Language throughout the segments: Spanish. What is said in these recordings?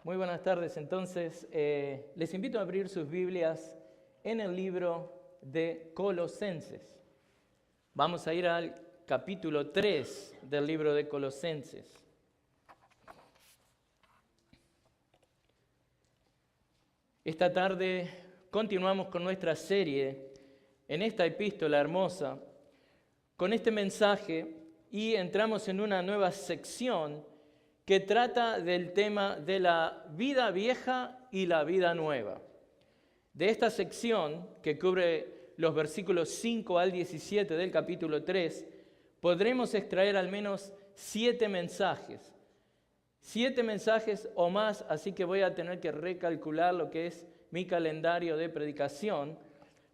Muy buenas tardes. Entonces, les invito a abrir sus Biblias en el libro de Colosenses. Vamos a ir al capítulo 3 del libro de Colosenses. Esta tarde continuamos con nuestra serie en esta epístola hermosa, con este mensaje, y entramos en una nueva sección que trata del tema de la vida vieja y la vida nueva. De esta sección, que cubre los versículos 5 al 17 del capítulo 3, podremos extraer al menos 7 mensajes. 7 mensajes o más, así que voy a tener que recalcular lo que es mi calendario de predicación,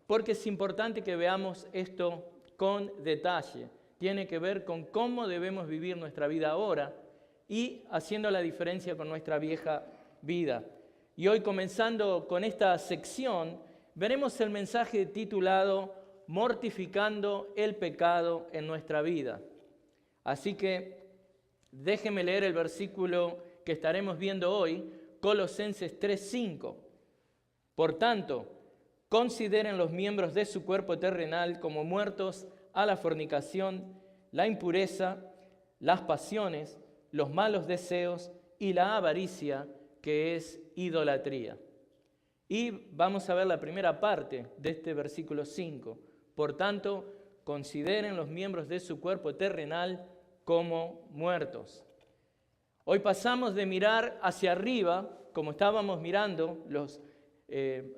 porque es importante que veamos esto con detalle. Tiene que ver con cómo debemos vivir nuestra vida ahora y haciendo la diferencia con nuestra vieja vida. Y hoy, comenzando con esta sección, veremos el mensaje titulado Mortificando el pecado en nuestra vida. Así que déjenme leer el versículo que estaremos viendo hoy, Colosenses 3:5. Por tanto, consideren los miembros de su cuerpo terrenal como muertos a la fornicación, la impureza, las pasiones, los malos deseos y la avaricia, que es idolatría. Y vamos a ver la primera parte de este versículo 5. Por tanto, consideren los miembros de su cuerpo terrenal como muertos. Hoy pasamos de mirar hacia arriba, como estábamos mirando los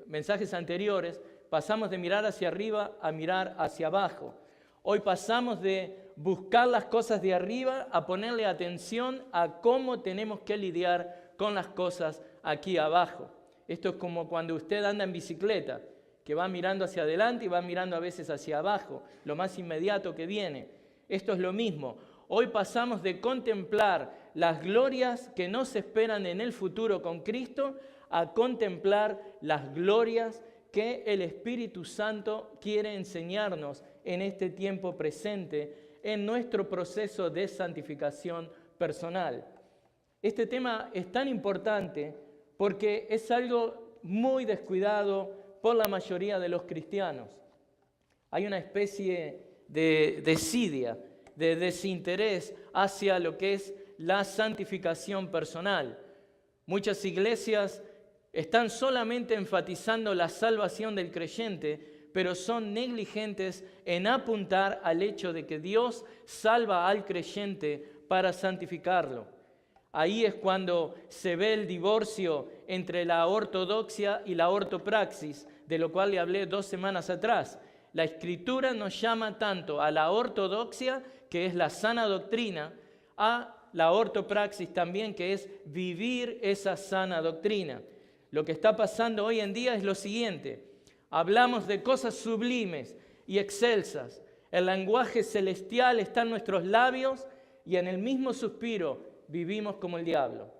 mensajes anteriores, pasamos de mirar hacia arriba a mirar hacia abajo. Hoy pasamos de buscar las cosas de arriba a ponerle atención a cómo tenemos que lidiar con las cosas aquí abajo. Esto es como cuando usted anda en bicicleta, que va mirando hacia adelante y va mirando a veces hacia abajo, lo más inmediato que viene. Esto es lo mismo. Hoy pasamos de contemplar las glorias que nos esperan en el futuro con Cristo a contemplar las glorias que el Espíritu Santo quiere enseñarnos en este tiempo presente, en nuestro proceso de santificación personal. Este tema es tan importante porque es algo muy descuidado por la mayoría de los cristianos. Hay una especie de desidia, de desinterés hacia lo que es la santificación personal. Muchas iglesias están solamente enfatizando la salvación del creyente, pero son negligentes en apuntar al hecho de que Dios salva al creyente para santificarlo. Ahí es cuando se ve el divorcio entre la ortodoxia y la ortopraxis, de lo cual le hablé 2 semanas atrás. La Escritura nos llama tanto a la ortodoxia, que es la sana doctrina, a la ortopraxis también, que es vivir esa sana doctrina. Lo que está pasando hoy en día es lo siguiente: hablamos de cosas sublimes y excelsas. El lenguaje celestial está en nuestros labios y en el mismo suspiro vivimos como el diablo.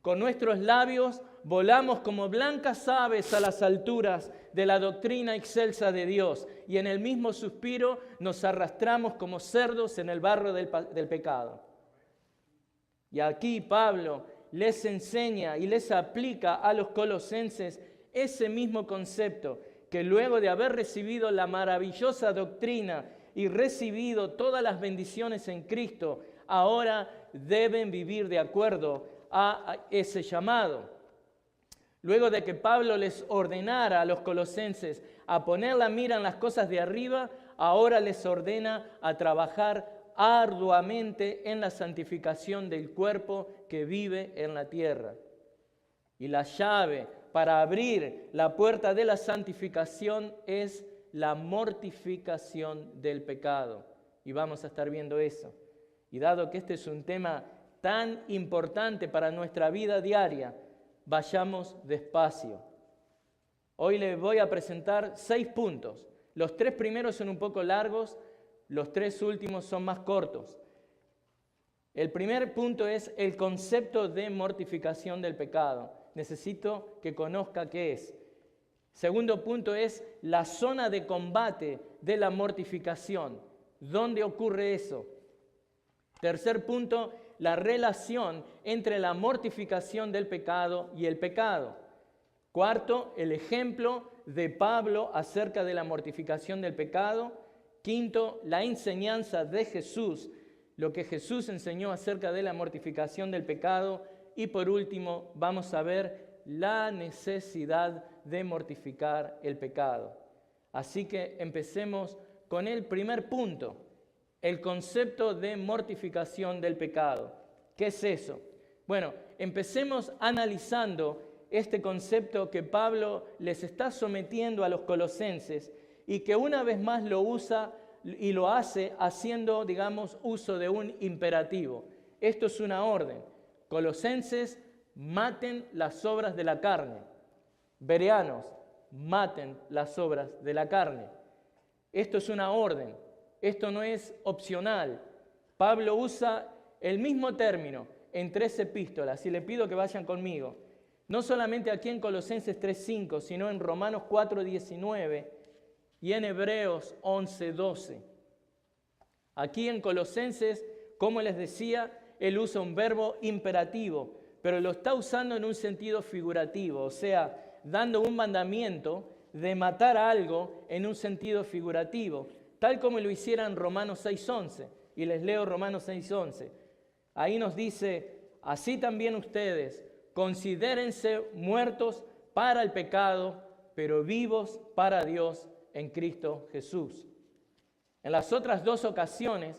Con nuestros labios volamos como blancas aves a las alturas de la doctrina excelsa de Dios y en el mismo suspiro nos arrastramos como cerdos en el barro del pecado. Y aquí Pablo les enseña y les aplica a los colosenses ese mismo concepto, que luego de haber recibido la maravillosa doctrina y recibido todas las bendiciones en Cristo, ahora deben vivir de acuerdo a ese llamado. Luego de que Pablo les ordenara a los colosenses a poner la mira en las cosas de arriba, ahora les ordena a trabajar arduamente en la santificación del cuerpo que vive en la tierra. Y la llave para abrir la puerta de la santificación es la mortificación del pecado. Y vamos a estar viendo eso. Y dado que este es un tema tan importante para nuestra vida diaria, vayamos despacio. Hoy les voy a presentar 6 puntos. Los 3 primeros son un poco largos, los 3 últimos son más cortos. El primer punto es el concepto de mortificación del pecado. Necesito que conozca qué es. Segundo punto es la zona de combate de la mortificación. ¿Dónde ocurre eso? Tercer punto, la relación entre la mortificación del pecado y el pecado. Cuarto, el ejemplo de Pablo acerca de la mortificación del pecado. Quinto, la enseñanza de Jesús, lo que Jesús enseñó acerca de la mortificación del pecado. Y por último, vamos a ver la necesidad de mortificar el pecado. Así que empecemos con el primer punto, el concepto de mortificación del pecado. ¿Qué es eso? Bueno, empecemos analizando este concepto que Pablo les está sometiendo a los colosenses y que una vez más lo usa y lo hace haciendo, digamos, uso de un imperativo. Esto es una orden. Colosenses, maten las obras de la carne. Bereanos, maten las obras de la carne. Esto es una orden. Esto no es opcional. Pablo usa el mismo término en 3 epístolas y le pido que vayan conmigo. No solamente aquí en Colosenses 3:5, sino en Romanos 4:19 y en Hebreos 11:12. Aquí en Colosenses, como les decía, él usa un verbo imperativo, pero lo está usando en un sentido figurativo, o sea, dando un mandamiento de matar a algo en un sentido figurativo, tal como lo hiciera en Romanos 6:11. Y les leo Romanos 6:11. Ahí nos dice, así también ustedes, considérense muertos para el pecado, pero vivos para Dios en Cristo Jesús. En las otras 2 ocasiones,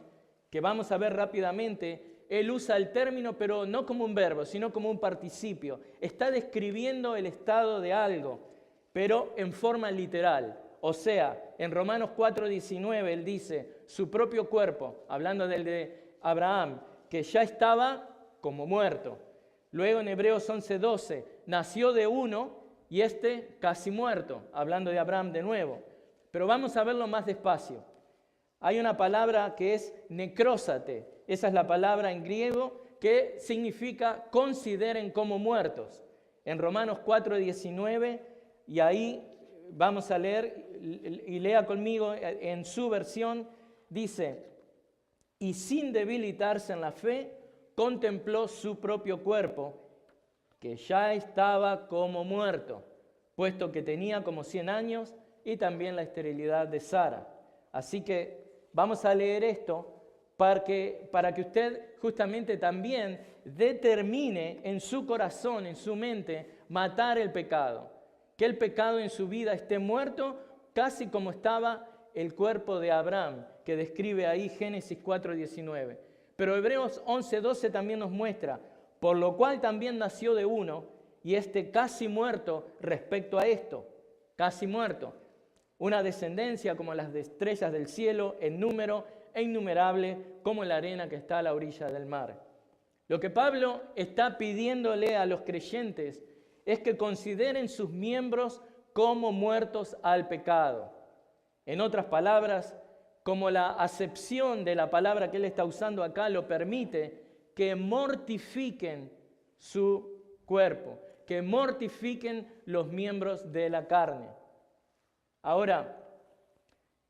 que vamos a ver rápidamente, él usa el término, pero no como un verbo, sino como un participio. Está describiendo el estado de algo, pero en forma literal. O sea, en Romanos 4:19 él dice, su propio cuerpo, hablando del de Abraham, que ya estaba como muerto. Luego en Hebreos 11:12, nació de uno y casi muerto, hablando de Abraham de nuevo. Pero vamos a verlo más despacio. Hay una palabra que es necrósate. Esa es la palabra en griego que significa consideren como muertos. En Romanos 4:19, y ahí vamos a leer, y lea conmigo en su versión, dice, y sin debilitarse en la fe, contempló su propio cuerpo, que ya estaba como muerto, puesto que tenía como 100 años y también la esterilidad de Sara. Así que vamos a leer esto para que usted justamente también determine en su corazón, en su mente, matar el pecado. Que el pecado en su vida esté muerto, casi como estaba el cuerpo de Abraham, que describe ahí Génesis 4:19. Pero Hebreos 11:12 también nos muestra, por lo cual también nació de uno, y casi muerto respecto a esto, casi muerto. Una descendencia como las de estrellas del cielo, en número e innumerable como la arena que está a la orilla del mar. Lo que Pablo está pidiéndole a los creyentes es que consideren sus miembros como muertos al pecado. En otras palabras, como la acepción de la palabra que él está usando acá lo permite, que mortifiquen su cuerpo, que mortifiquen los miembros de la carne. Ahora,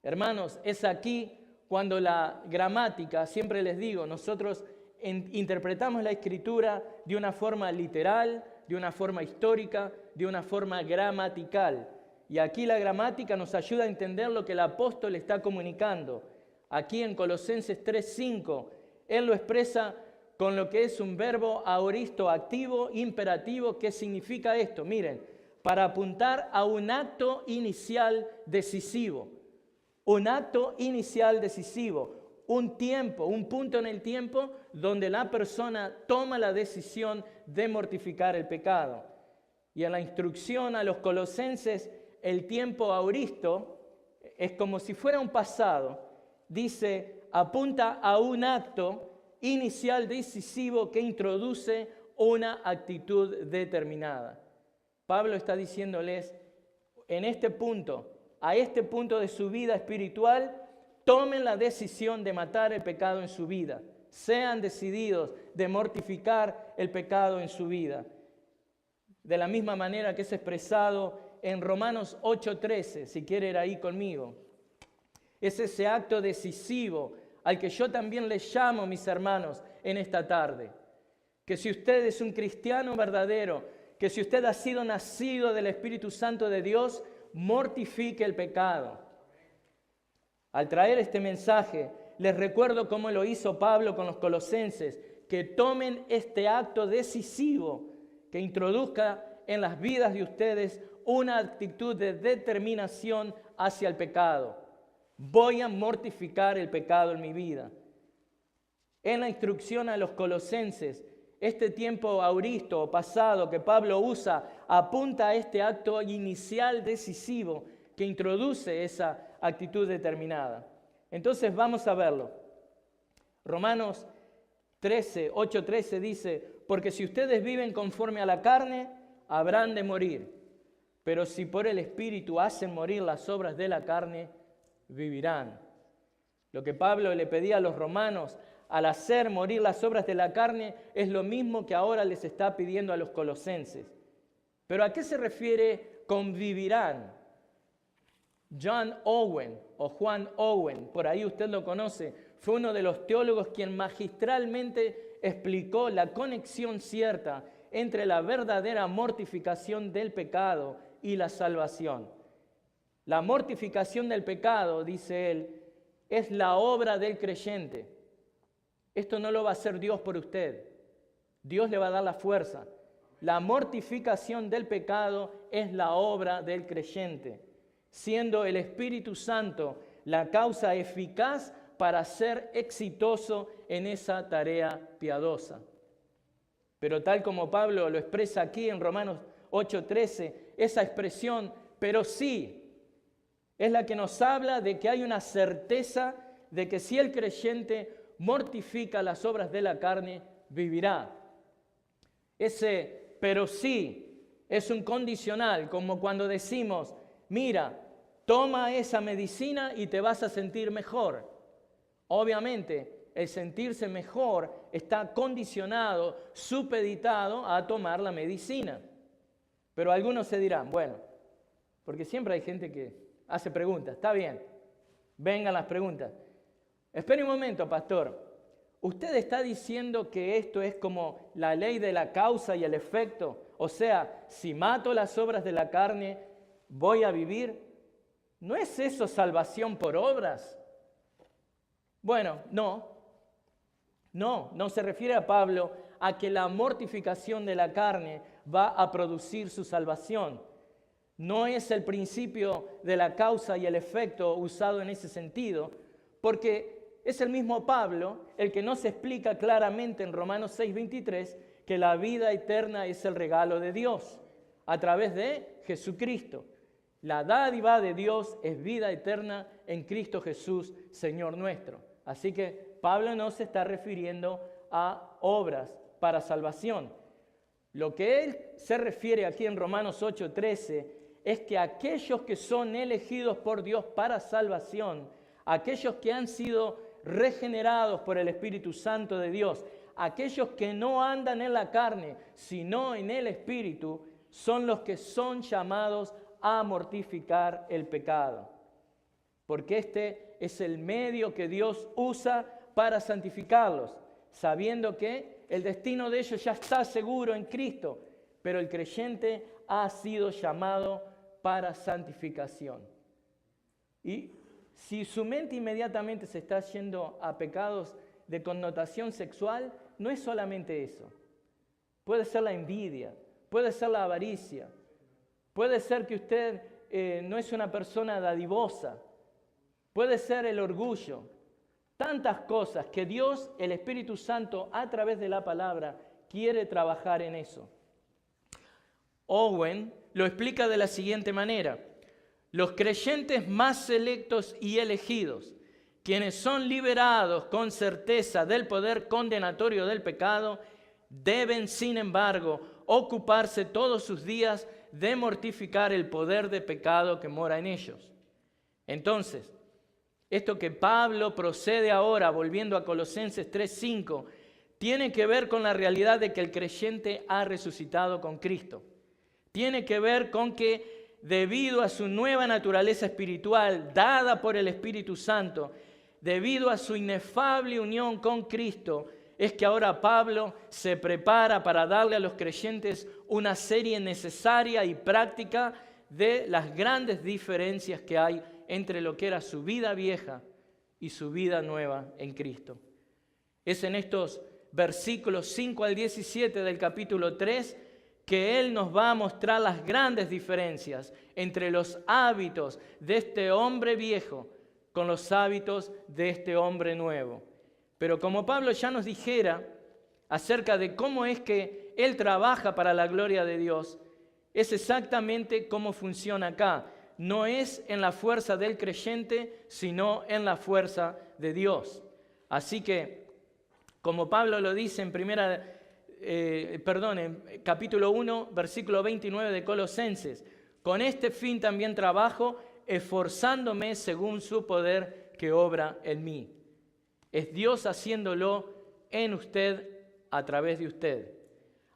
hermanos, es aquí cuando la gramática, siempre les digo, nosotros interpretamos la Escritura de una forma literal, de una forma histórica, de una forma gramatical. Y aquí la gramática nos ayuda a entender lo que el apóstol está comunicando. Aquí en Colosenses 3:5, él lo expresa con lo que es un verbo aoristo activo, imperativo. ¿Qué significa esto? Miren, para apuntar a un acto inicial decisivo. Un acto inicial decisivo. Un tiempo, un punto en el tiempo donde la persona toma la decisión de mortificar el pecado. Y en la instrucción a los colosenses, el tiempo aoristo es como si fuera un pasado. Dice, apunta a un acto inicial decisivo que introduce una actitud determinada. Pablo está diciéndoles, en este punto, a este punto de su vida espiritual, tomen la decisión de matar el pecado en su vida. Sean decididos de mortificar el pecado en su vida. De la misma manera que es expresado en Romanos 8:13, si quiere ir ahí conmigo. Es ese acto decisivo al que yo también les llamo, mis hermanos, en esta tarde. Que si usted es un cristiano verdadero, que si usted ha sido nacido del Espíritu Santo de Dios, mortifique el pecado. Al traer este mensaje, les recuerdo cómo lo hizo Pablo con los colosenses, que tomen este acto decisivo que introduzca en las vidas de ustedes una actitud de determinación hacia el pecado. Voy a mortificar el pecado en mi vida. En la instrucción a los colosenses, este tiempo auristo o pasado que Pablo usa apunta a este acto inicial decisivo que introduce esa actitud determinada. Entonces vamos a verlo. Romanos 8:13 dice, porque si ustedes viven conforme a la carne, habrán de morir. Pero si por el Espíritu hacen morir las obras de la carne, vivirán. Lo que Pablo le pedía a los romanos al hacer morir las obras de la carne es lo mismo que ahora les está pidiendo a los colosenses. ¿Pero a qué se refiere con vivirán? John Owen o Juan Owen, por ahí usted lo conoce, fue uno de los teólogos quien magistralmente explicó la conexión cierta entre la verdadera mortificación del pecado y la salvación. La mortificación del pecado, dice él, es la obra del creyente. Esto no lo va a hacer Dios por usted. Dios le va a dar la fuerza. La mortificación del pecado es la obra del creyente, siendo el Espíritu Santo la causa eficaz para ser exitoso en esa tarea piadosa. Pero tal como Pablo lo expresa aquí en Romanos 8:13, esa expresión, pero sí, es la que nos habla de que hay una certeza de que si el creyente mortifica las obras de la carne, vivirá. Ese pero sí es un condicional, como cuando decimos, mira, toma esa medicina y te vas a sentir mejor. Obviamente, el sentirse mejor está condicionado, supeditado a tomar la medicina. Pero algunos se dirán, bueno, porque siempre hay gente que hace preguntas, está bien, vengan las preguntas. Espere un momento, pastor. ¿Usted está diciendo que esto es como la ley de la causa y el efecto? O sea, si mato las obras de la carne, ¿voy a vivir? ¿No es eso salvación por obras? Bueno, no se refiere a Pablo a que la mortificación de la carne va a producir su salvación. No es el principio de la causa y el efecto usado en ese sentido, porque es el mismo Pablo el que nos explica claramente en Romanos 6:23 que la vida eterna es el regalo de Dios a través de Jesucristo. La dádiva de Dios es vida eterna en Cristo Jesús, Señor nuestro. Así que Pablo no se está refiriendo a obras para salvación. Lo que él se refiere aquí en Romanos 8:13 es que aquellos que son elegidos por Dios para salvación, aquellos que han sido regenerados por el Espíritu Santo de Dios, aquellos que no andan en la carne, sino en el Espíritu, son los que son llamados a mortificar el pecado. Porque este es el medio que Dios usa para santificarlos, sabiendo que el destino de ellos ya está seguro en Cristo, pero el creyente ha sido llamado para santificación. Y si su mente inmediatamente se está yendo a pecados de connotación sexual, no es solamente eso. Puede ser la envidia, puede ser la avaricia, puede ser que usted no es una persona dadivosa, puede ser el orgullo. Tantas cosas que Dios, el Espíritu Santo, a través de la palabra, quiere trabajar en eso. Owen lo explica de la siguiente manera. Los creyentes más selectos y elegidos, quienes son liberados con certeza del poder condenatorio del pecado, deben, sin embargo, ocuparse todos sus días de mortificar el poder de pecado que mora en ellos. Entonces, esto que Pablo procede ahora, volviendo a Colosenses 3:5, tiene que ver con la realidad de que el creyente ha resucitado con Cristo. Tiene que ver con que debido a su nueva naturaleza espiritual, dada por el Espíritu Santo, debido a su inefable unión con Cristo, es que ahora Pablo se prepara para darle a los creyentes una serie necesaria y práctica de las grandes diferencias que hay entre lo que era su vida vieja y su vida nueva en Cristo. Es en estos versículos 5 al 17 del capítulo 3 que Él nos va a mostrar las grandes diferencias entre los hábitos de este hombre viejo con los hábitos de este hombre nuevo. Pero como Pablo ya nos dijera acerca de cómo es que Él trabaja para la gloria de Dios, es exactamente cómo funciona acá. No es en la fuerza del creyente, sino en la fuerza de Dios. Así que, como Pablo lo dice en capítulo 1, versículo 29 de Colosenses, con este fin también trabajo, esforzándome según su poder que obra en mí. Es Dios haciéndolo en usted, a través de usted.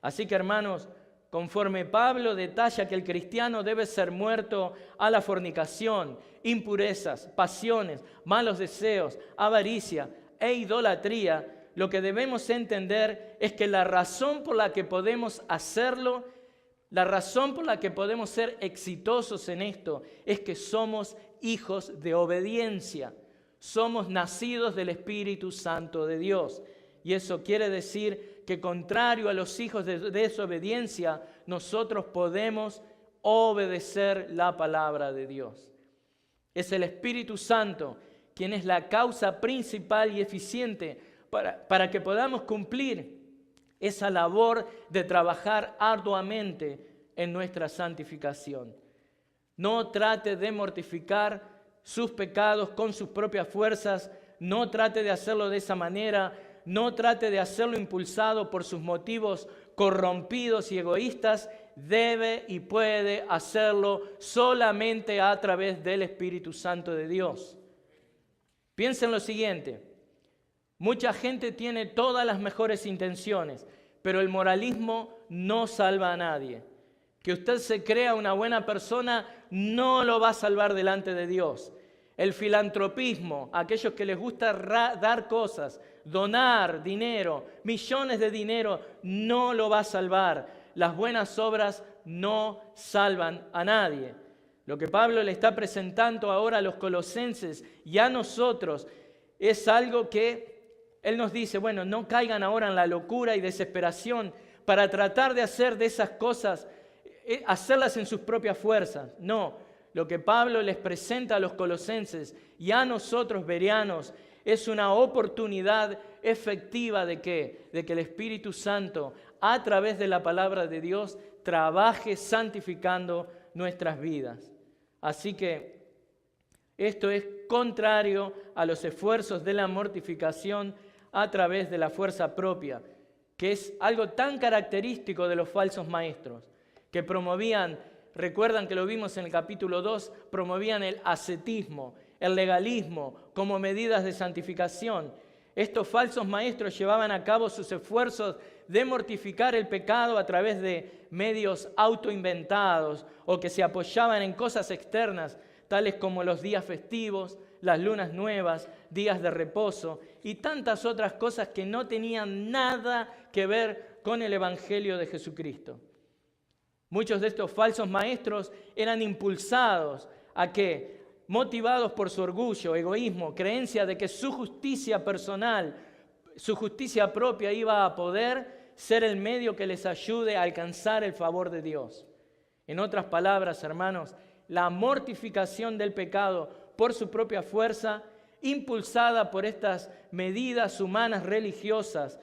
Así que, hermanos, conforme Pablo detalla que el cristiano debe ser muerto a la fornicación, impurezas, pasiones, malos deseos, avaricia e idolatría, lo que debemos entender es que la razón por la que podemos hacerlo, la razón por la que podemos ser exitosos en esto, es que somos hijos de obediencia. Somos nacidos del Espíritu Santo de Dios. Y eso quiere decir que, contrario a los hijos de desobediencia, nosotros podemos obedecer la palabra de Dios. Es el Espíritu Santo quien es la causa principal y eficiente para que podamos cumplir esa labor de trabajar arduamente en nuestra santificación. No trate de mortificar sus pecados con sus propias fuerzas, no trate de hacerlo de esa manera, no trate de hacerlo impulsado por sus motivos corrompidos y egoístas. Debe y puede hacerlo solamente a través del Espíritu Santo de Dios. Piensen lo siguiente: mucha gente tiene todas las mejores intenciones, pero el moralismo no salva a nadie. Que usted se crea una buena persona no lo va a salvar delante de Dios. El filantropismo, aquellos que les gusta dar cosas, donar dinero, millones de dinero, no lo va a salvar. Las buenas obras no salvan a nadie. Lo que Pablo le está presentando ahora a los colosenses y a nosotros es algo que él nos dice: bueno, no caigan ahora en la locura y desesperación para tratar de hacer de esas cosas, hacerlas en sus propias fuerzas. No, lo que Pablo les presenta a los colosenses y a nosotros bereanos es una oportunidad efectiva de ¿qué? De que el Espíritu Santo, a través de la palabra de Dios, trabaje santificando nuestras vidas. Así que esto es contrario a los esfuerzos de la mortificación a través de la fuerza propia, que es algo tan característico de los falsos maestros, que promovían, recuerdan que lo vimos en el capítulo 2, promovían el ascetismo, el legalismo como medidas de santificación. Estos falsos maestros llevaban a cabo sus esfuerzos de mortificar el pecado a través de medios autoinventados o que se apoyaban en cosas externas, tales como los días festivos, las lunas nuevas, días de reposo y tantas otras cosas que no tenían nada que ver con el Evangelio de Jesucristo. Muchos de estos falsos maestros eran impulsados a que, motivados por su orgullo, egoísmo, creencia de que su justicia personal, su justicia propia iba a poder ser el medio que les ayude a alcanzar el favor de Dios. En otras palabras, hermanos, la mortificación del pecado por su propia fuerza, impulsada por estas medidas humanas religiosas,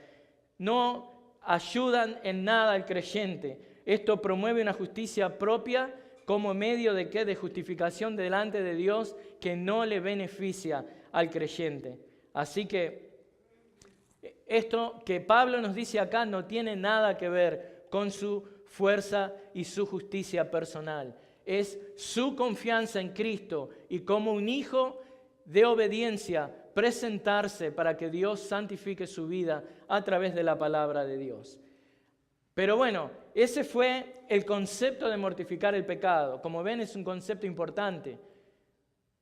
no ayudan en nada al creyente. Esto promueve una justicia propia como medio de ¿qué? De justificación delante de Dios que no le beneficia al creyente. Así que esto que Pablo nos dice acá no tiene nada que ver con su fuerza y su justicia personal. Es su confianza en Cristo y como un hijo de obediencia presentarse para que Dios santifique su vida a través de la palabra de Dios. Pero bueno, ese fue el concepto de mortificar el pecado. Como ven, es un concepto importante.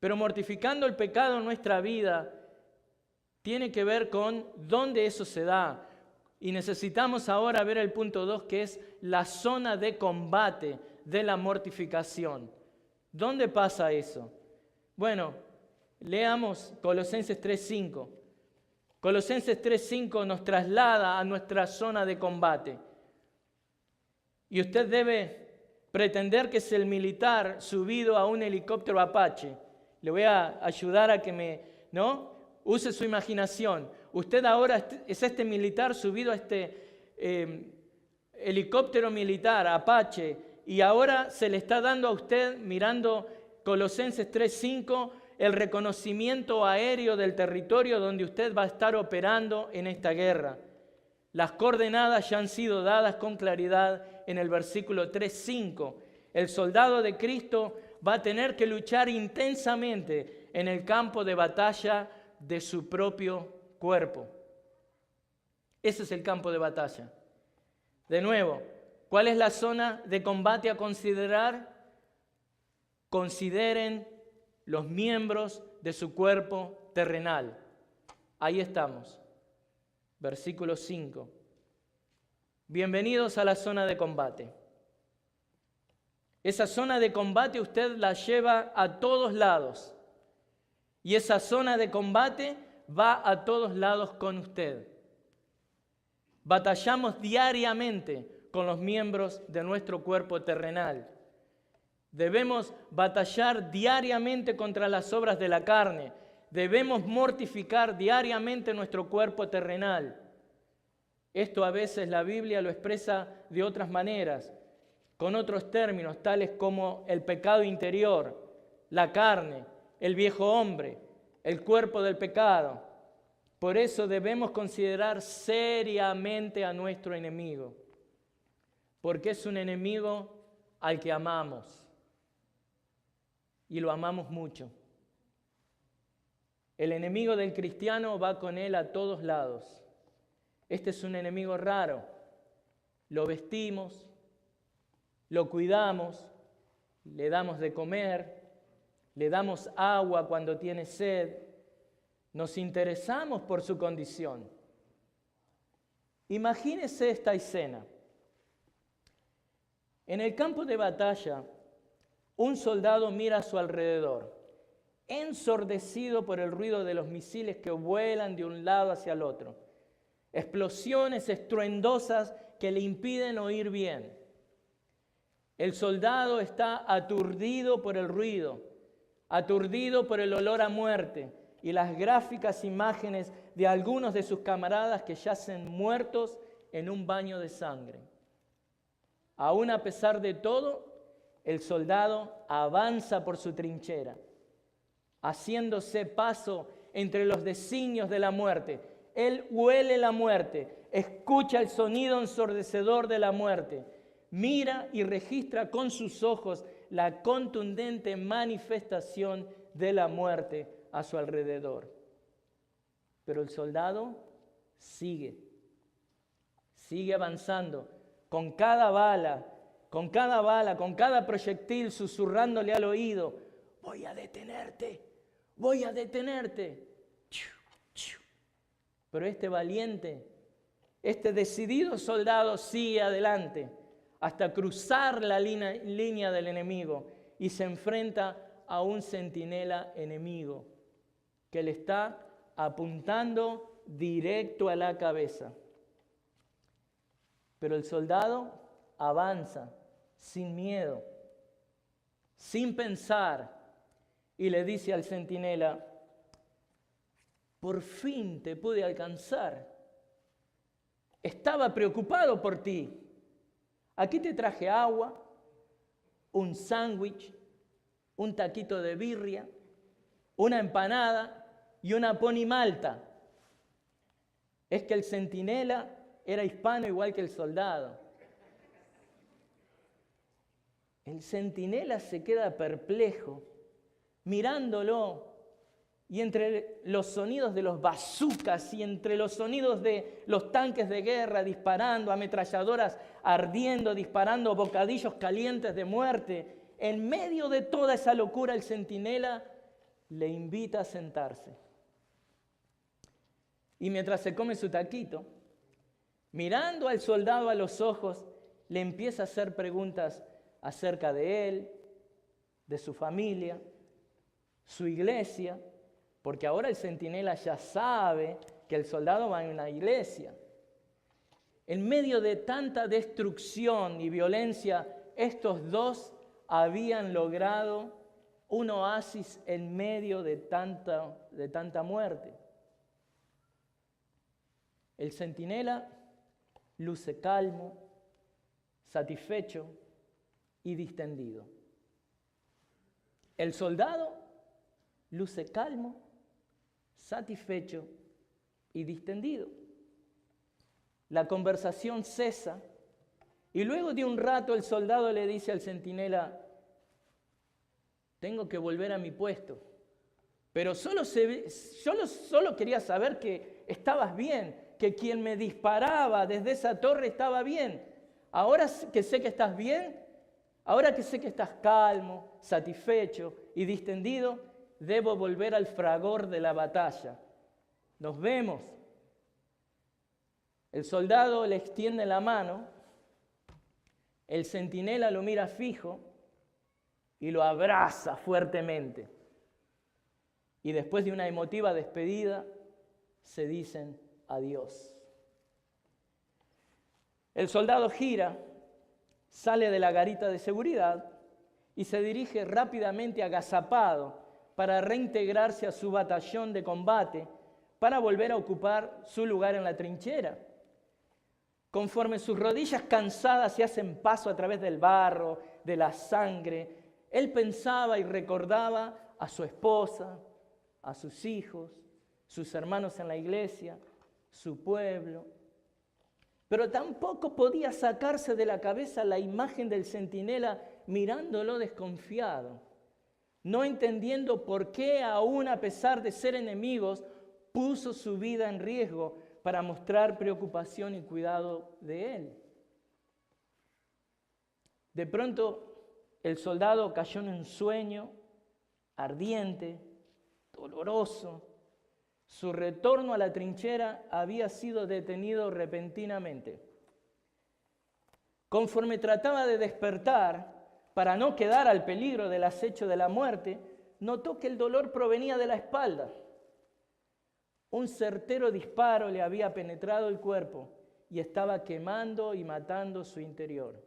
Pero mortificando el pecado en nuestra vida, tiene que ver con dónde eso se da. Y necesitamos ahora ver el punto 2, que es la zona de combate de la mortificación. ¿Dónde pasa eso? Bueno, leamos Colosenses 3:5. Colosenses 3:5 nos traslada a nuestra zona de combate. Y usted debe pretender que es el militar subido a un helicóptero Apache. Le voy a ayudar a que use su imaginación. Usted ahora es este militar subido a este helicóptero militar Apache, y ahora se le está dando a usted, mirando Colosenses 3:5, el reconocimiento aéreo del territorio donde usted va a estar operando en esta guerra. Las coordenadas ya han sido dadas con claridad en el versículo 3:5. El soldado de Cristo va a tener que luchar intensamente en el campo de batalla de su propio cuerpo. Ese es el campo de batalla. De nuevo, ¿cuál es la zona de combate a considerar? Consideren los miembros de su cuerpo terrenal. Ahí estamos. Versículo 5. Bienvenidos a la zona de combate. Esa zona de combate usted la lleva a todos lados. Y esa zona de combate va a todos lados con usted. Batallamos diariamente con los miembros de nuestro cuerpo terrenal. Debemos batallar diariamente contra las obras de la carne. Debemos mortificar diariamente nuestro cuerpo terrenal. Esto a veces la Biblia lo expresa de otras maneras, con otros términos, tales como el pecado interior, la carne, el viejo hombre, el cuerpo del pecado. Por eso debemos considerar seriamente a nuestro enemigo, porque es un enemigo al que amamos, y lo amamos mucho. El enemigo del cristiano va con él a todos lados. Este es un enemigo raro. Lo vestimos, lo cuidamos, le damos de comer, le damos agua cuando tiene sed. Nos interesamos por su condición. Imagínese esta escena. En el campo de batalla, un soldado mira a su alrededor, ensordecido por el ruido de los misiles que vuelan de un lado hacia el otro. Explosiones estruendosas que le impiden oír bien. El soldado está aturdido por el ruido, aturdido por el olor a muerte y las gráficas imágenes de algunos de sus camaradas que yacen muertos en un baño de sangre. Aún a pesar de todo, el soldado avanza por su trinchera, haciéndose paso entre los designios de la muerte. Él huele la muerte, escucha el sonido ensordecedor de la muerte, mira y registra con sus ojos la contundente manifestación de la muerte a su alrededor. Pero el soldado sigue avanzando, con cada bala, con cada proyectil susurrándole al oído: voy a detenerte. Pero este valiente, este decidido soldado sigue adelante hasta cruzar la línea del enemigo y se enfrenta a un centinela enemigo que le está apuntando directo a la cabeza. Pero el soldado avanza sin miedo, sin pensar, y le dice al centinela: por fin te pude alcanzar. Estaba preocupado por ti. Aquí te traje agua, un sándwich, un taquito de birria, una empanada y una pony malta. Es que el centinela era hispano igual que el soldado. El centinela se queda perplejo, mirándolo, y entre los sonidos de los bazucas y entre los sonidos de los tanques de guerra disparando, ametralladoras ardiendo, disparando bocadillos calientes de muerte, en medio de toda esa locura el centinela le invita a sentarse. y mientras se come su taquito, mirando al soldado a los ojos, le empieza a hacer preguntas acerca de él, de su familia, su iglesia, porque ahora el centinela ya sabe que el soldado va en una iglesia. En medio de tanta destrucción y violencia, estos dos habían logrado un oasis en medio de tanta muerte. El centinela luce calmo, satisfecho y distendido. El soldado luce calmo, satisfecho y distendido. La conversación cesa y luego de un rato el soldado le dice al centinela: tengo que volver a mi puesto, pero solo quería saber que estabas bien, que quien me disparaba desde esa torre estaba bien. Ahora que sé que estás bien, ahora que sé que estás calmo, satisfecho y distendido, debo volver al fragor de la batalla. Nos vemos. El soldado le extiende la mano, el centinela lo mira fijo y lo abraza fuertemente. Y después de una emotiva despedida, se dicen adiós. El soldado gira, sale de la garita de seguridad y se dirige rápidamente agazapado para reintegrarse a su batallón de combate, para volver a ocupar su lugar en la trinchera. Conforme sus rodillas cansadas se hacen paso a través del barro, de la sangre, él pensaba y recordaba a su esposa, a sus hijos, sus hermanos en la iglesia, su pueblo. Pero tampoco podía sacarse de la cabeza la imagen del centinela mirándolo desconfiado, no entendiendo por qué, aún a pesar de ser enemigos, puso su vida en riesgo para mostrar preocupación y cuidado de él. De pronto, el soldado cayó en un sueño ardiente, doloroso. Su retorno a la trinchera había sido detenido repentinamente. Conforme trataba de despertar, para no quedar al peligro del acecho de la muerte, notó que el dolor provenía de la espalda. Un certero disparo le había penetrado el cuerpo y estaba quemando y matando su interior.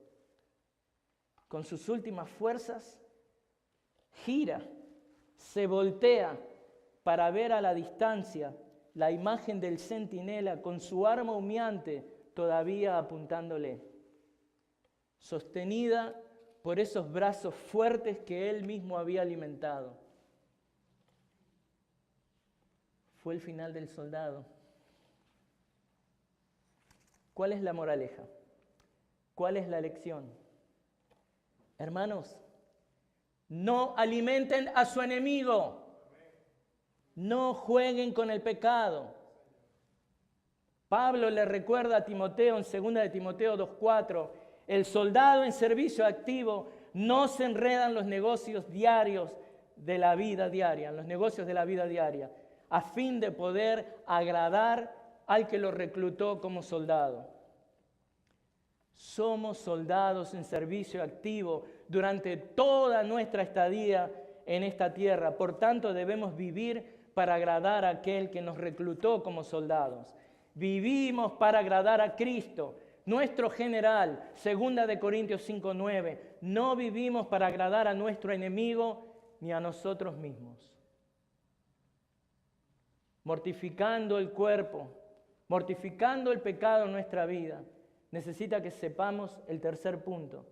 Con sus últimas fuerzas, gira, se voltea para ver a la distancia la imagen del centinela con su arma humeante todavía apuntándole, sostenida por esos brazos fuertes que él mismo había alimentado. Fue el final del soldado. ¿Cuál es la moraleja? ¿Cuál es la lección? Hermanos, no alimenten a su enemigo. No jueguen con el pecado. Pablo le recuerda a Timoteo en 2 de Timoteo 2:4, el soldado en servicio activo no se enreda en los negocios diarios de la vida diaria, en los negocios de la vida diaria, a fin de poder agradar al que lo reclutó como soldado. Somos soldados en servicio activo durante toda nuestra estadía en esta tierra. Por tanto, debemos vivir para agradar a aquel que nos reclutó como soldados. Vivimos para agradar a Cristo, nuestro general. 2 de Corintios 5:9. No vivimos para agradar a nuestro enemigo ni a nosotros mismos. Mortificando el cuerpo, mortificando el pecado en nuestra vida, necesita que sepamos el tercer punto.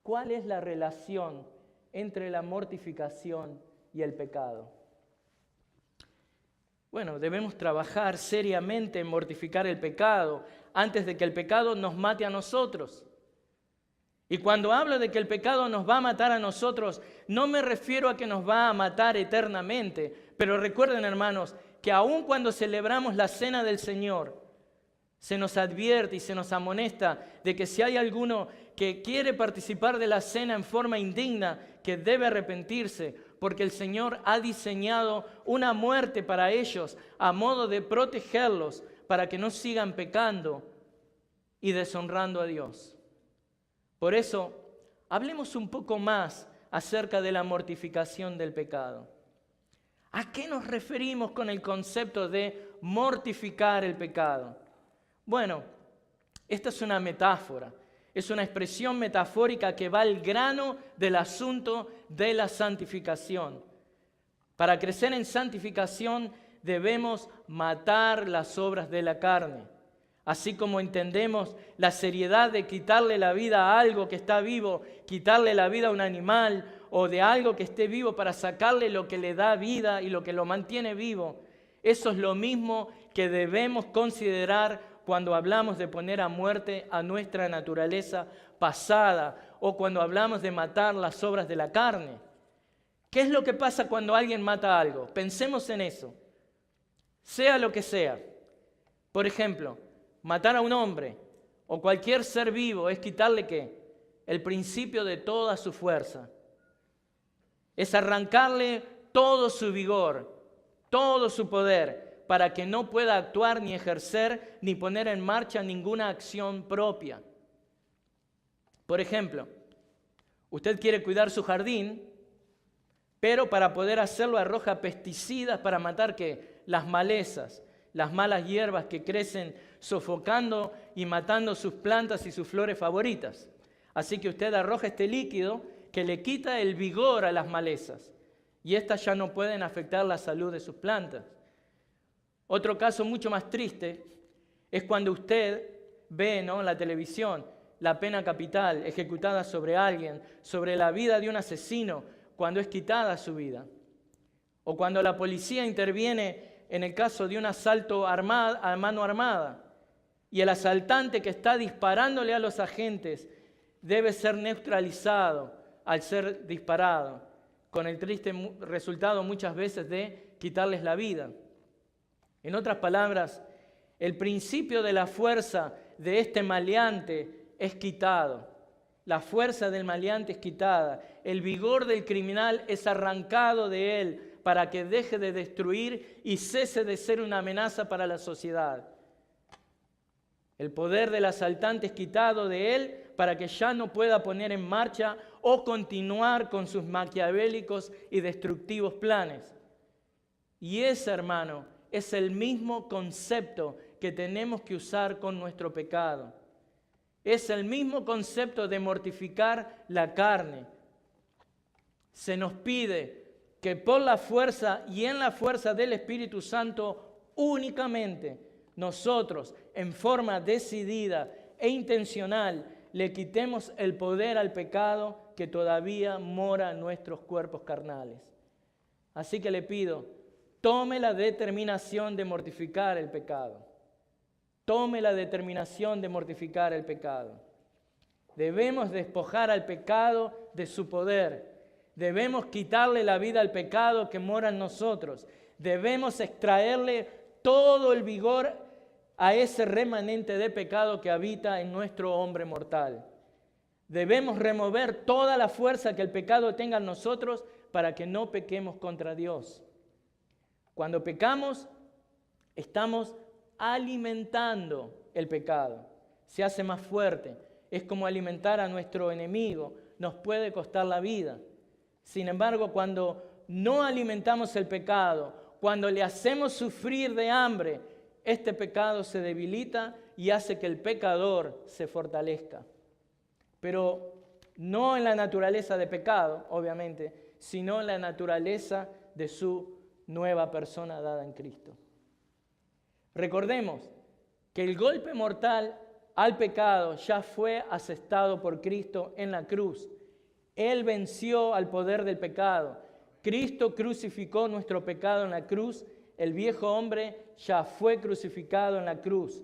¿Cuál es la relación entre la mortificación y el pecado? Bueno, debemos trabajar seriamente en mortificar el pecado antes de que el pecado nos mate a nosotros. Y cuando hablo de que el pecado nos va a matar a nosotros, no me refiero a que nos va a matar eternamente, pero recuerden, hermanos, que aun cuando celebramos la cena del Señor, se nos advierte y se nos amonesta de que si hay alguno que quiere participar de la cena en forma indigna, que debe arrepentirse, porque el Señor ha diseñado una muerte para ellos a modo de protegerlos para que no sigan pecando y deshonrando a Dios. Por eso, hablemos un poco más acerca de la mortificación del pecado. ¿A qué nos referimos con el concepto de mortificar el pecado? Bueno, esta es una metáfora, es una expresión metafórica que va al grano del asunto de la santificación. Para crecer en santificación debemos matar las obras de la carne. Así como entendemos la seriedad de quitarle la vida a algo que está vivo, quitarle la vida a un animal o de algo que esté vivo para sacarle lo que le da vida y lo que lo mantiene vivo, eso es lo mismo que debemos considerar cuando hablamos de poner a muerte a nuestra naturaleza pasada o cuando hablamos de matar las obras de la carne. ¿Qué es lo que pasa cuando alguien mata algo? Pensemos en eso, sea lo que sea. Por ejemplo, matar a un hombre o cualquier ser vivo es quitarle ¿qué? El principio de toda su fuerza. Es arrancarle todo su vigor, todo su poder, para que no pueda actuar ni ejercer ni poner en marcha ninguna acción propia. Por ejemplo, usted quiere cuidar su jardín, pero para poder hacerlo arroja pesticidas para matar ¿qué? Las malezas, las malas hierbas que crecen sofocando y matando sus plantas y sus flores favoritas. Así que usted arroja este líquido que le quita el vigor a las malezas y éstas ya no pueden afectar la salud de sus plantas. Otro caso mucho más triste es cuando usted ve, ¿no?, en la televisión la pena capital ejecutada sobre alguien, sobre la vida de un asesino, cuando es quitada su vida. O cuando la policía interviene en el caso de un asalto a mano armada y el asaltante que está disparándole a los agentes debe ser neutralizado al ser disparado, con el triste resultado muchas veces de quitarles la vida. En otras palabras, el principio de la fuerza de este maleante es quitado. La fuerza del maleante es quitada. El vigor del criminal es arrancado de él para que deje de destruir y cese de ser una amenaza para la sociedad. El poder del asaltante es quitado de él para que ya no pueda poner en marcha o continuar con sus maquiavélicos y destructivos planes. Y ese, hermano, es el mismo concepto que tenemos que usar con nuestro pecado. Es el mismo concepto de mortificar la carne. Se nos pide que por la fuerza y en la fuerza del Espíritu Santo únicamente nosotros, en forma decidida e intencional, le quitemos el poder al pecado que todavía mora en nuestros cuerpos carnales. Así que le pido, tome la determinación de mortificar el pecado. Tome la determinación de mortificar el pecado. Debemos despojar al pecado de su poder. Debemos quitarle la vida al pecado que mora en nosotros. Debemos extraerle todo el vigor a ese remanente de pecado que habita en nuestro hombre mortal. Debemos remover toda la fuerza que el pecado tenga en nosotros para que no pequemos contra Dios. Cuando pecamos, estamos alimentando el pecado. Se hace más fuerte. Es como alimentar a nuestro enemigo. Nos puede costar la vida. Sin embargo, cuando no alimentamos el pecado, cuando le hacemos sufrir de hambre, este pecado se debilita y hace que el pecador se fortalezca. Pero no en la naturaleza de pecado, obviamente, sino en la naturaleza de su nueva persona dada en Cristo. Recordemos que el golpe mortal al pecado ya fue asestado por Cristo en la cruz. Él venció al poder del pecado. Cristo crucificó nuestro pecado en la cruz. El viejo hombre ya fue crucificado en la cruz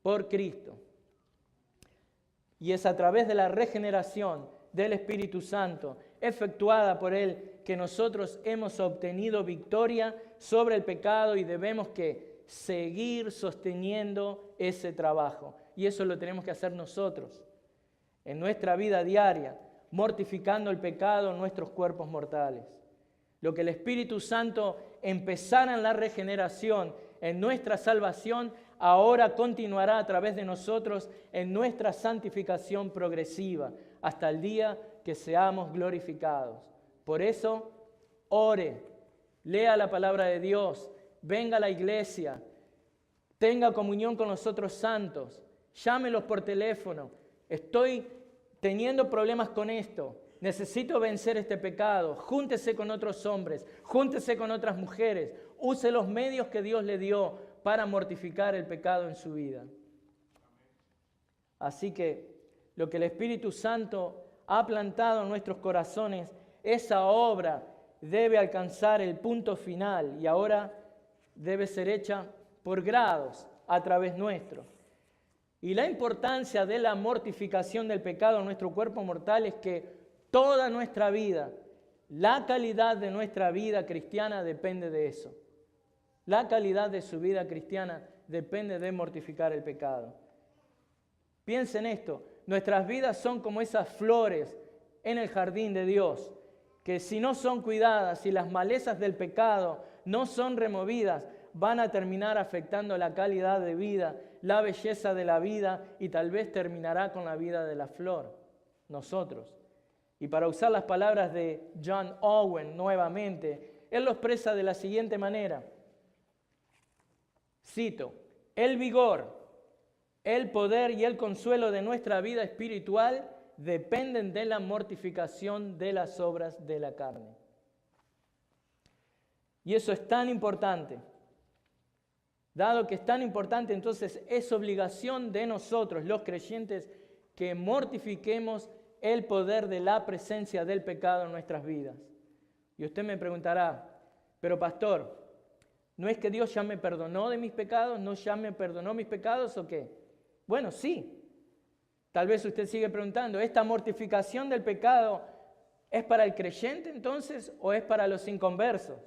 por Cristo. Y es a través de la regeneración del Espíritu Santo, efectuada por Él, que nosotros hemos obtenido victoria sobre el pecado y debemos que seguir sosteniendo ese trabajo. Y eso lo tenemos que hacer nosotros, en nuestra vida diaria, mortificando el pecado en nuestros cuerpos mortales. Lo que el Espíritu Santo empezara en la regeneración, en nuestra salvación, ahora continuará a través de nosotros en nuestra santificación progresiva, hasta el día que seamos glorificados. Por eso, ore, lea la palabra de Dios, venga a la iglesia, tenga comunión con los otros santos, llámelos por teléfono. Estoy teniendo problemas con esto, necesito vencer este pecado. Júntese con otros hombres, júntese con otras mujeres, use los medios que Dios le dio para mortificar el pecado en su vida. Así que lo que el Espíritu Santo ha plantado en nuestros corazones, esa obra debe alcanzar el punto final y ahora debe ser hecha por grados a través nuestro. Y la importancia de la mortificación del pecado en nuestro cuerpo mortal es que toda nuestra vida, la calidad de nuestra vida cristiana depende de eso. La calidad de su vida cristiana depende de mortificar el pecado. Piensen esto, nuestras vidas son como esas flores en el jardín de Dios, que si no son cuidadas, si las malezas del pecado no son removidas, van a terminar afectando la calidad de vida, la belleza de la vida y tal vez terminará con la vida de la flor, nosotros. Y para usar las palabras de John Owen nuevamente, él lo expresa de la siguiente manera. Cito, el vigor, el poder y el consuelo de nuestra vida espiritual dependen de la mortificación de las obras de la carne. Y eso es tan importante. Dado que es tan importante, entonces es obligación de nosotros, los creyentes, que mortifiquemos el poder de la presencia del pecado en nuestras vidas. Y usted me preguntará, pero pastor, ¿no es que Dios ya me perdonó de mis pecados? ¿No ya me perdonó mis pecados o qué? Bueno, sí. Tal vez usted sigue preguntando, ¿esta mortificación del pecado es para el creyente entonces o es para los inconversos?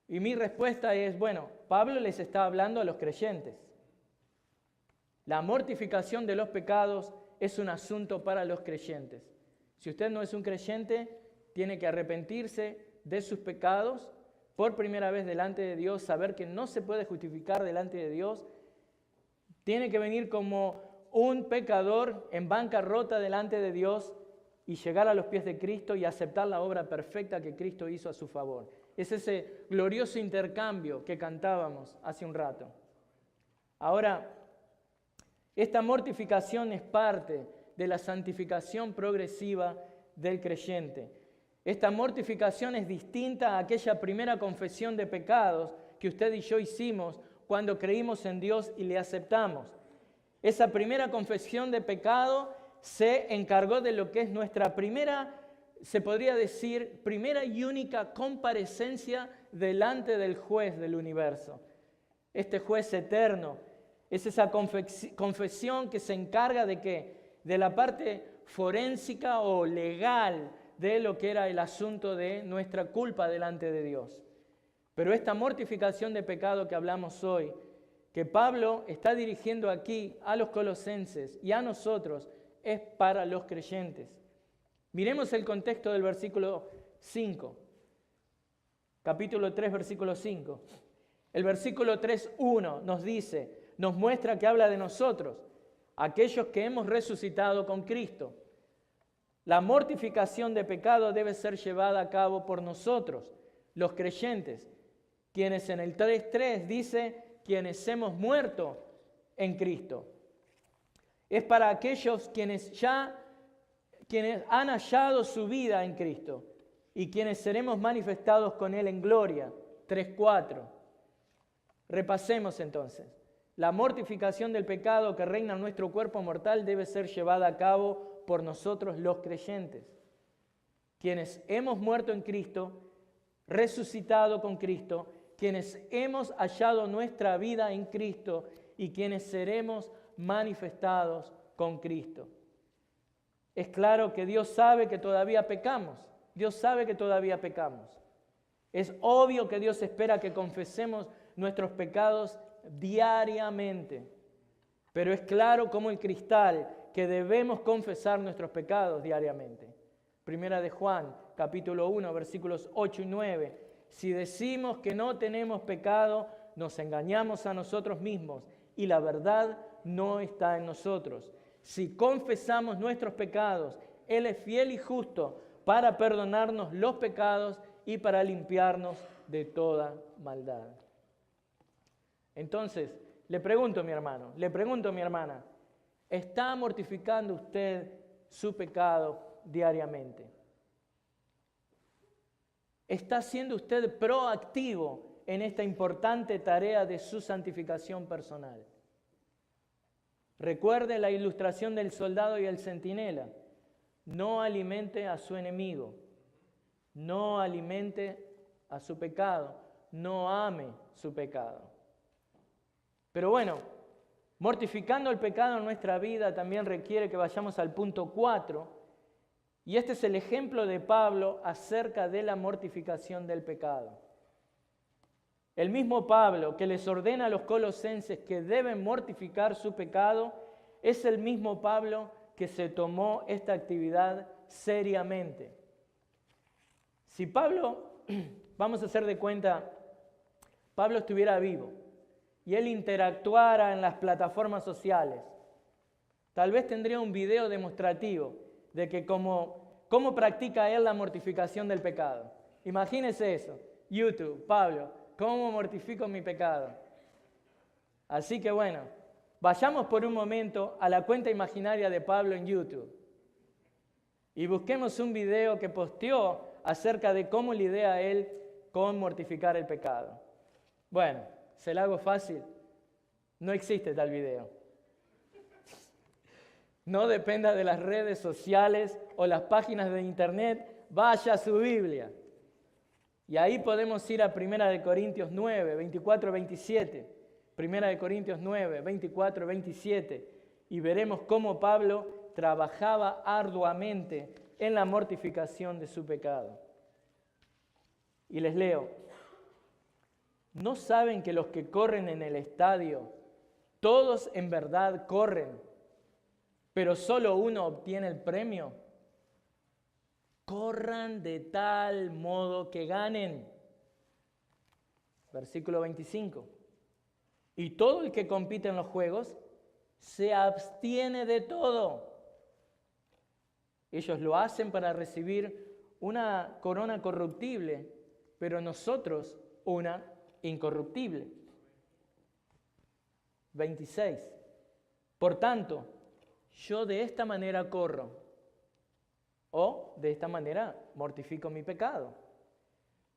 Y mi respuesta es, bueno, Pablo les está hablando a los creyentes. La mortificación de los pecados es un asunto para los creyentes. Si usted no es un creyente, tiene que arrepentirse de sus pecados por primera vez delante de Dios, saber que no se puede justificar delante de Dios. Tiene que venir como un pecador en bancarrota delante de Dios y llegar a los pies de Cristo y aceptar la obra perfecta que Cristo hizo a su favor. Es ese glorioso intercambio que cantábamos hace un rato. Ahora, esta mortificación es parte de la santificación progresiva del creyente. Esta mortificación es distinta a aquella primera confesión de pecados que usted y yo hicimos cuando creímos en Dios y le aceptamos. Esa primera confesión de pecado se encargó de lo que es nuestra primera, se podría decir, primera y única comparecencia delante del juez del universo. Este juez eterno es esa confesión que se encarga de ¿qué? De la parte forénsica o legal de lo que era el asunto de nuestra culpa delante de Dios. Pero esta mortificación de pecado que hablamos hoy, que Pablo está dirigiendo aquí a los colosenses y a nosotros, es para los creyentes. Miremos el contexto del versículo 5, capítulo 3, versículo 5. El versículo 3:1 nos dice, nos muestra que habla de nosotros, aquellos que hemos resucitado con Cristo. La mortificación de pecado debe ser llevada a cabo por nosotros, los creyentes, quienes en el 3:3 dice, quienes hemos muerto en Cristo. Es para aquellos quienes han hallado su vida en Cristo y quienes seremos manifestados con Él en gloria. 3:4. Repasemos entonces. La mortificación del pecado que reina en nuestro cuerpo mortal debe ser llevada a cabo por nosotros los creyentes, quienes hemos muerto en Cristo, resucitado con Cristo, quienes hemos hallado nuestra vida en Cristo y quienes seremos manifestados con Cristo. Es claro que Dios sabe que todavía pecamos. Dios sabe que todavía pecamos. Es obvio que Dios espera que confesemos nuestros pecados diariamente. Pero es claro como el cristal que debemos confesar nuestros pecados diariamente. Primera de Juan, capítulo 1, versículos 8 y 9. Si decimos que no tenemos pecado, nos engañamos a nosotros mismos y la verdad no está en nosotros. Si confesamos nuestros pecados, Él es fiel y justo para perdonarnos los pecados y para limpiarnos de toda maldad. Entonces, le pregunto a mi hermano, le pregunto a mi hermana, ¿está mortificando usted su pecado diariamente? ¿Está siendo usted proactivo en esta importante tarea de su santificación personal? Recuerde la ilustración del soldado y el centinela. No alimente a su enemigo, no alimente a su pecado, no ame su pecado. Pero bueno, mortificando el pecado en nuestra vida también requiere que vayamos al punto 4, y este es el ejemplo de Pablo acerca de la mortificación del pecado. El mismo Pablo que les ordena a los colosenses que deben mortificar su pecado, es el mismo Pablo que se tomó esta actividad seriamente. Si Pablo, vamos a hacer de cuenta, Pablo estuviera vivo y él interactuara en las plataformas sociales, tal vez tendría un video demostrativo de que cómo practica él la mortificación del pecado. Imagínese eso, YouTube, Pablo, ¿cómo mortifico mi pecado? Así que bueno, vayamos por un momento a la cuenta imaginaria de Pablo en YouTube y busquemos un video que posteó acerca de cómo lidia él con mortificar el pecado. Bueno, se lo hago fácil, no existe tal video. No dependa de las redes sociales o las páginas de internet, vaya a su Biblia. Y ahí podemos ir a 1 Corintios 9, 24, 27. 1 Corintios 9, 24, 27. Y veremos cómo Pablo trabajaba arduamente en la mortificación de su pecado. Y les leo. ¿No saben que los que corren en el estadio, todos en verdad corren, pero solo uno obtiene el premio? Corran de tal modo que ganen. Versículo 25. Y todo el que compite en los juegos se abstiene de todo. Ellos lo hacen para recibir una corona corruptible, pero nosotros una incorruptible. 26. Por tanto, yo de esta manera corro, o de esta manera mortifico mi pecado.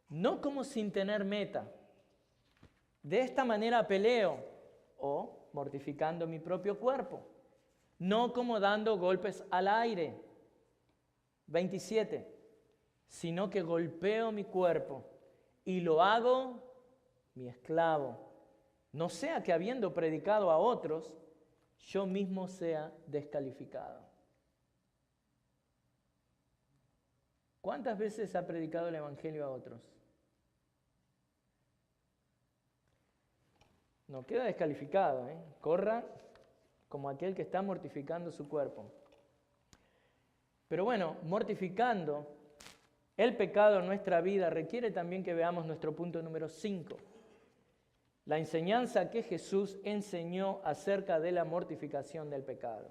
No como sin tener meta. De esta manera peleo, o mortificando mi propio cuerpo. No como dando golpes al aire. 27. Sino que golpeo mi cuerpo y lo hago mi esclavo. No sea que habiendo predicado a otros, yo mismo sea descalificado. ¿Cuántas veces ha predicado el Evangelio a otros? No queda descalificado, ¿eh? Corra como aquel que está mortificando su cuerpo. Pero bueno, mortificando el pecado en nuestra vida requiere también que veamos nuestro punto número 5. La enseñanza que Jesús enseñó acerca de la mortificación del pecado.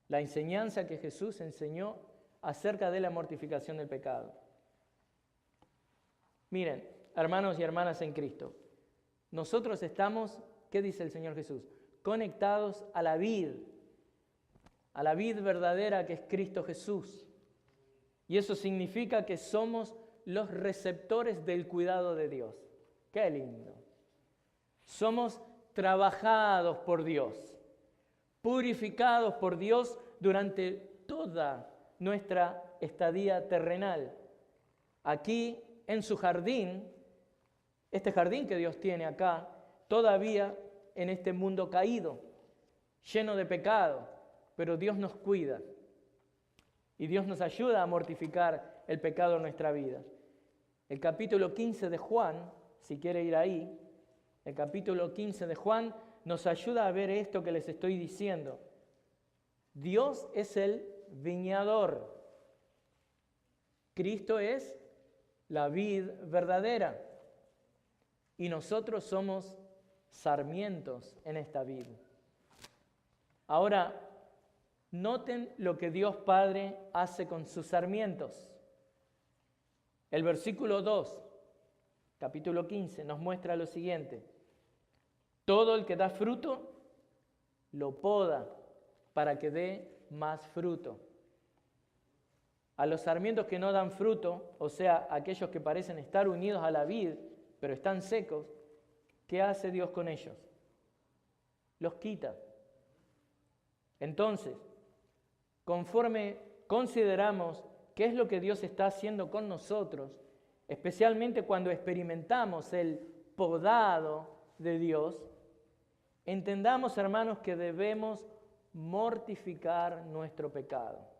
La enseñanza que Jesús enseñó acerca de la mortificación del pecado. Miren, hermanos y hermanas en Cristo, nosotros estamos, ¿qué dice el Señor Jesús? Conectados a la vid verdadera que es Cristo Jesús. Y eso significa que somos los receptores del cuidado de Dios. ¡Qué lindo! Somos trabajados por Dios, purificados por Dios durante toda nuestra estadía terrenal. Aquí, en su jardín, este jardín que Dios tiene acá, todavía en este mundo caído, lleno de pecado, pero Dios nos cuida y Dios nos ayuda a mortificar el pecado en nuestra vida. El capítulo 15 de Juan, si quiere ir ahí, el capítulo 15 de Juan nos ayuda a ver esto que les estoy diciendo. Dios es el viñador Cristo es la vid verdadera y nosotros somos sarmientos en esta vid. Ahora, noten lo que Dios Padre hace con sus sarmientos. El versículo 2, capítulo 15, nos muestra lo siguiente. Todo el que da fruto, lo poda para que dé más fruto. A los sarmientos que no dan fruto, o sea, aquellos que parecen estar unidos a la vid, pero están secos, ¿qué hace Dios con ellos? Los quita. Entonces, conforme consideramos qué es lo que Dios está haciendo con nosotros, especialmente cuando experimentamos el podado de Dios, entendamos, hermanos, que debemos mortificar nuestro pecado.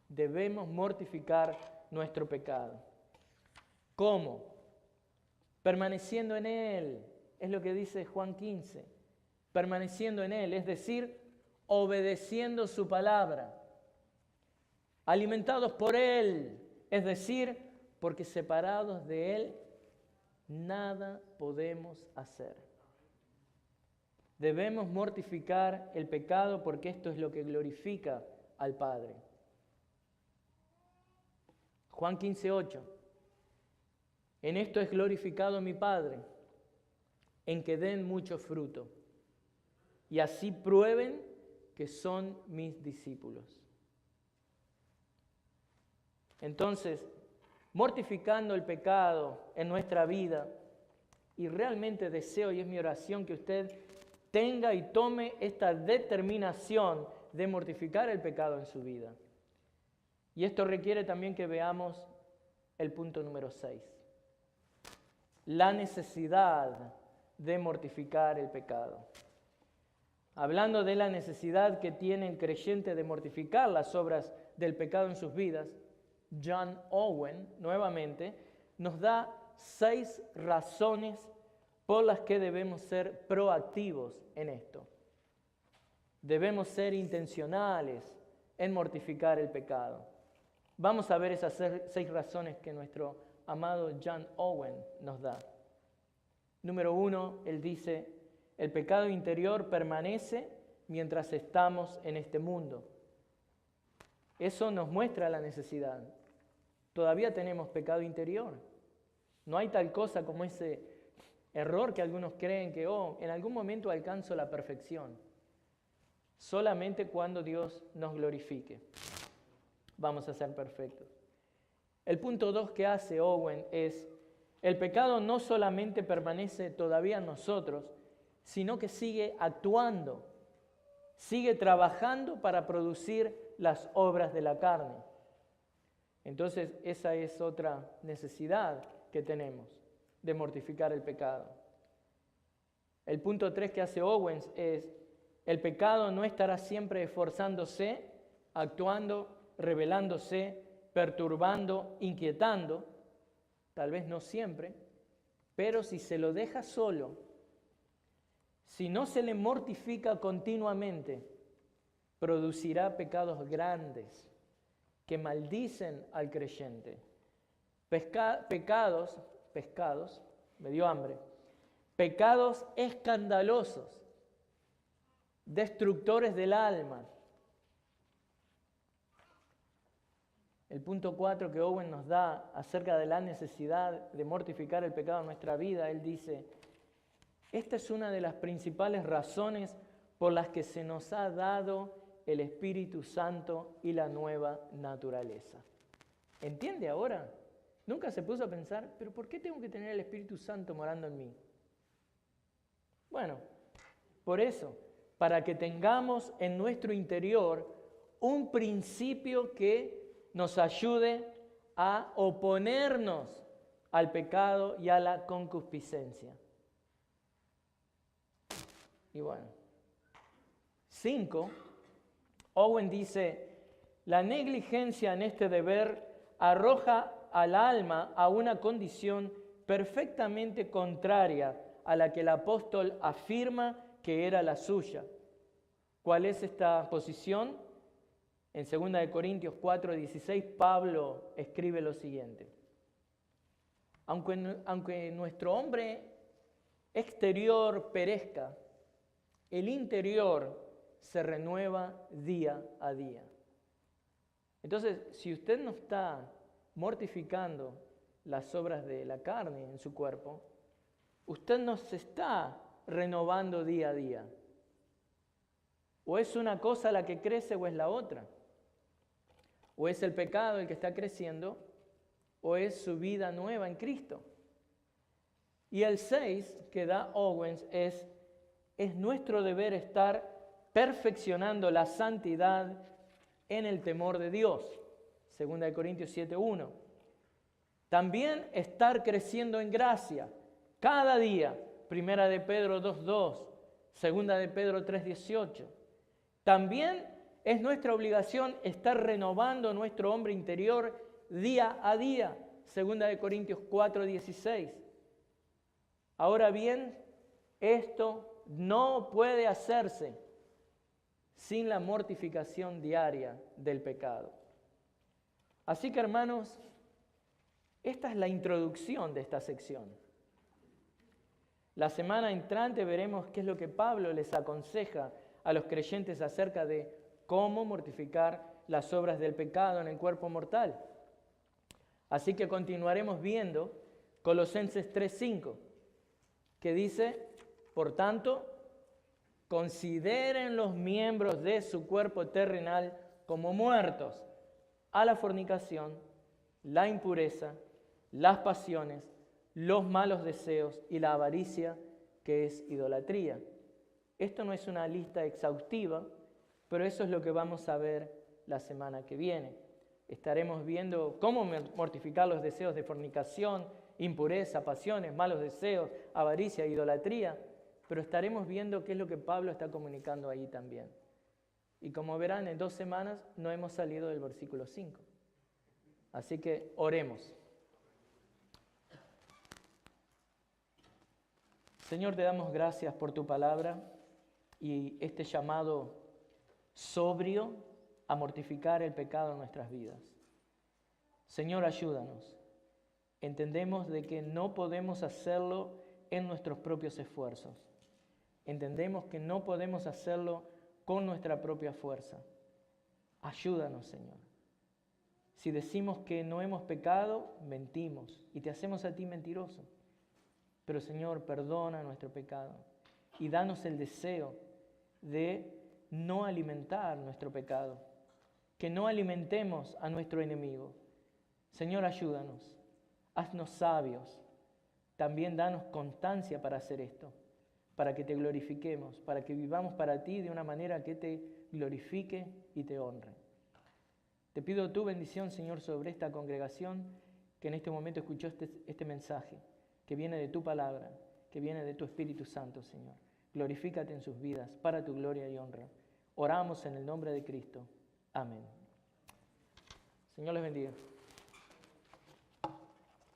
Debemos mortificar nuestro pecado. ¿Cómo? Permaneciendo en Él. Es lo que dice Juan 15. Permaneciendo en Él, es decir, obedeciendo su palabra. Alimentados por Él, es decir, porque separados de Él, nada podemos hacer. Debemos mortificar el pecado porque esto es lo que glorifica al Padre. Juan 15:8. En esto es glorificado mi Padre, en que den mucho fruto, y así prueben que son mis discípulos. Entonces, mortificando el pecado en nuestra vida, y realmente deseo, y es mi oración, que usted tenga y tome esta determinación de mortificar el pecado en su vida. Y esto requiere también que veamos el punto número 6. La necesidad de mortificar el pecado. Hablando de la necesidad que tiene el creyente de mortificar las obras del pecado en sus vidas, John Owen, nuevamente, nos da 6 razones por las que debemos ser proactivos en esto. Debemos ser intencionales en mortificar el pecado. Vamos a ver esas 6 razones que nuestro amado John Owen nos da. Número 1, él dice, el pecado interior permanece mientras estamos en este mundo. Eso nos muestra la necesidad. Todavía tenemos pecado interior. No hay tal cosa como ese error que algunos creen que, en algún momento alcanzo la perfección. Solamente cuando Dios nos glorifique vamos a ser perfectos. El punto 2 que hace Owen es, el pecado no solamente permanece todavía en nosotros, sino que sigue actuando, sigue trabajando para producir las obras de la carne. Entonces, esa es otra necesidad que tenemos, de mortificar el pecado. El punto 3 que hace Owens es, el pecado no estará siempre esforzándose, actuando, rebelándose, perturbando, inquietando, tal vez no siempre, pero si se lo deja solo, si no se le mortifica continuamente, producirá pecados grandes que maldicen al creyente. Pecados, me dio hambre, pecados escandalosos, destructores del alma. El punto 4 que Owen nos da acerca de la necesidad de mortificar el pecado en nuestra vida, él dice, esta es una de las principales razones por las que se nos ha dado el Espíritu Santo y la nueva naturaleza. ¿Entiende ahora? Nunca se puso a pensar, ¿pero por qué tengo que tener el Espíritu Santo morando en mí? Bueno, por eso, para que tengamos en nuestro interior un principio que nos ayude a oponernos al pecado y a la concupiscencia. Y bueno, 5, Owen dice, la negligencia en este deber arroja al alma a una condición perfectamente contraria a la que el apóstol afirma que era la suya. ¿Cuál es esta posición? En 2 Corintios 4:16, Pablo escribe lo siguiente: aunque nuestro hombre exterior perezca, el interior se renueva día a día. Entonces, si usted no está mortificando las obras de la carne en su cuerpo, usted no se está renovando día a día. O es una cosa la que crece o es la otra. O es el pecado el que está creciendo, o es su vida nueva en Cristo. Y el 6 que da Owens es nuestro deber estar perfeccionando la santidad en el temor de Dios. 2 Corintios 7:1. También estar creciendo en gracia cada día. 1 de Pedro 2:2. 2 de Pedro 3:18. También es nuestra obligación estar renovando nuestro hombre interior día a día. 2 de Corintios 4:16. Ahora bien, esto no puede hacerse sin la mortificación diaria del pecado. Así que, hermanos, esta es la introducción de esta sección. La semana entrante veremos qué es lo que Pablo les aconseja a los creyentes acerca de cómo mortificar las obras del pecado en el cuerpo mortal. Así que continuaremos viendo Colosenses 3:5, que dice: por tanto, consideren los miembros de su cuerpo terrenal como muertos a la fornicación, la impureza, las pasiones, los malos deseos y la avaricia, que es idolatría. Esto no es una lista exhaustiva, pero eso es lo que vamos a ver la semana que viene. Estaremos viendo cómo mortificar los deseos de fornicación, impureza, pasiones, malos deseos, avaricia, idolatría, pero estaremos viendo qué es lo que Pablo está comunicando ahí también. Y como verán, en 2 semanas no hemos salido del versículo 5. Así que oremos. Señor, te damos gracias por tu palabra y este llamado sobrio a mortificar el pecado en nuestras vidas. Señor, ayúdanos. Entendemos de que no podemos hacerlo en nuestros propios esfuerzos. Entendemos que no podemos hacerlo con nuestra propia fuerza. Ayúdanos, Señor. Si decimos que no hemos pecado, mentimos y te hacemos a ti mentiroso. Pero, Señor, perdona nuestro pecado y danos el deseo de no alimentar nuestro pecado, que no alimentemos a nuestro enemigo. Señor, ayúdanos, haznos sabios, también danos constancia para hacer esto, para que te glorifiquemos, para que vivamos para ti de una manera que te glorifique y te honre. Te pido tu bendición, Señor, sobre esta congregación que en este momento escuchó este mensaje, que viene de tu palabra, que viene de tu Espíritu Santo, Señor. Glorifícate en sus vidas, para tu gloria y honra. Oramos en el nombre de Cristo. Amén. Señor les bendiga.